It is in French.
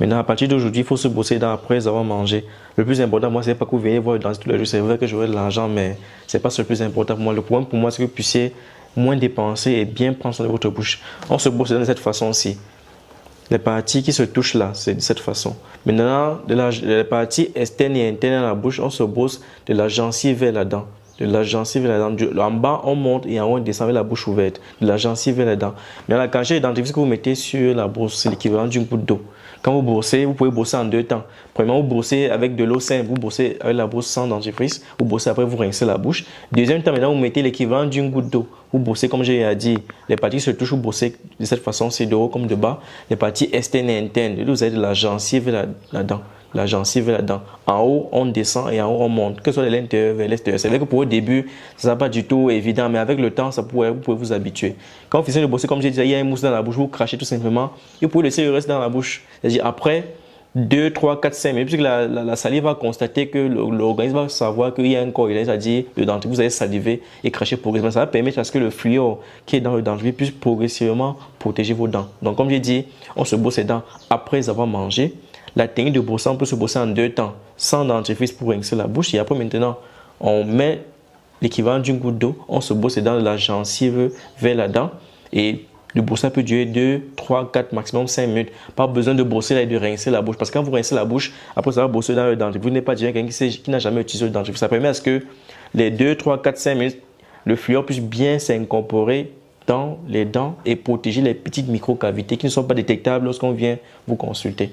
Maintenant, à partir d'aujourd'hui, il faut se brosser les dents après avoir mangé. Le plus important, moi, c'est pas que vous veniez voir le dentiste tous les jours. C'est vrai que j'aurai de l'argent, mais c'est pas ce le plus important pour moi. Le problème pour moi, c'est que vous puissiez moins dépenser et bien prendre soin de votre bouche. On se brosse les dents de cette façon-ci. Les parties qui se touchent là, c'est de cette façon. Maintenant, les parties externes et internes à la bouche, on se brosse de la gencive vers la dent. De la gencive vers la dent. En bas, on monte et en haut, on descend avec la bouche ouverte. De la gencive vers la dent. Mais la cachette dentifrice que vous mettez sur la brosse, c'est l'équivalent d'une goutte d'eau. Quand vous brossez, vous pouvez brosser en deux temps. Premièrement, vous brossez avec de l'eau simple. Vous brossez avec la brosse sans dentifrice. Vous brossez après, vous rincez la bouche. Deuxième temps, maintenant, vous mettez l'équivalent d'une goutte d'eau. Vous brossez, comme j'ai dit, les parties se touchent, vous brossez de cette façon, c'est de haut comme de bas. Les parties externes et internes. Vous avez de la gencive vers la dent. La gencive vers la dent. En haut, on descend et en haut, on monte. Que ce soit de l'intérieur vers l'extérieur. C'est vrai que pour le début, ça n'est pas du tout évident, mais avec le temps, vous pouvez vous habituer. Quand vous finissez de brosser, comme j'ai dit, il y a une mousse dans la bouche, vous crachez tout simplement. Et vous pouvez laisser le reste dans la bouche. C'est-à-dire après 2, 3, 4, 5 minutes, puisque la salive va constater que l'organisme va savoir qu'il y a un corps, c'est-à-dire le dentifrice, vous allez saliver et cracher progressivement. Ça va permettre à ce que le fluor qui est dans le dentifrice puisse progressivement protéger vos dents. Donc, comme j'ai dit, on se brosse les dents après avoir mangé. La technique de brossage, on peut se brosser en deux temps, sans dentifrice pour rincer la bouche. Et après, maintenant, on met l'équivalent d'une goutte d'eau, on se brosse les dents de la gencive vers la dent. Et le brossage peut durer 2, 3, 4, maximum 5 minutes. Pas besoin de brosser et de rincer la bouche. Parce que quand vous rincez la bouche, après ça va brosser dans le dentifrice. Vous n'êtes pas déjà quelqu'un qui n'a jamais utilisé le dentifrice. Ça permet à ce que les 2, 3, 4, 5 minutes, le fluor puisse bien s'incorporer dans les dents et protéger les petites microcavités qui ne sont pas détectables lorsqu'on vient vous consulter.